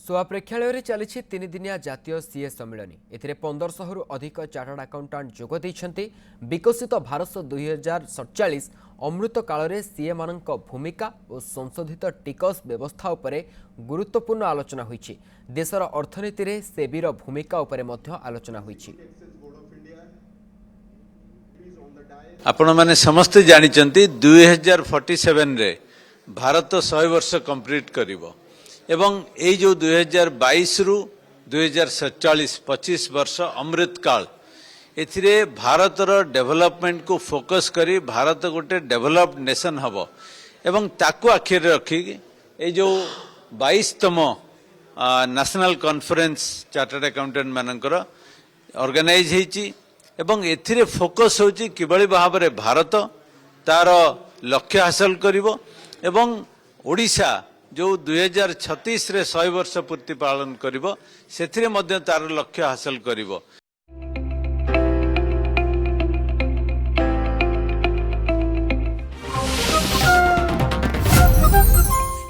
सोआ प्रेक्षालय चली तीन दिनिया जातीय सीए सम्मिलन ए 1500 रु अधिक चार्टर्ड अकाउंटेंट जोग देइछन्ति। विकसित भारत 2047 अमृत काल में सीए मान भूमिका और संशोधित टिकस व्यवस्था उपरे गुरुत्वपूर्ण आलोचना होइछि। देशर अर्थनीति रे सेबीर भूमिका उपरे मध्य आलोचना होइछि। आपण माने समस्त जानिचंती 2047 रे भारत 100 वर्ष कंप्लीट करिवो एवं ए जो 2022 रु 2047 25 वर्ष अमृत काल एथिरे भारतर डेवलपमेंट को फोकस करी भारत गोटे डेवलप्ड नेशन हबो एवं ताकू आखिर रखी ए जो 22तम नेशनल कॉन्फ्रेंस चार्टर्ड अकाउंटेंट मानकर ऑर्गेनाइज हेची एवं एथिरे फोकस होची किबळी भाबरे भारत तार लक्ष्य हासिल करिवो एवं ओडिशा जो 2036 रे 100 वर्ष पूर्ति पालन करिवो सेथिरे मध्य तार लक्ष्य हासिल करिवो।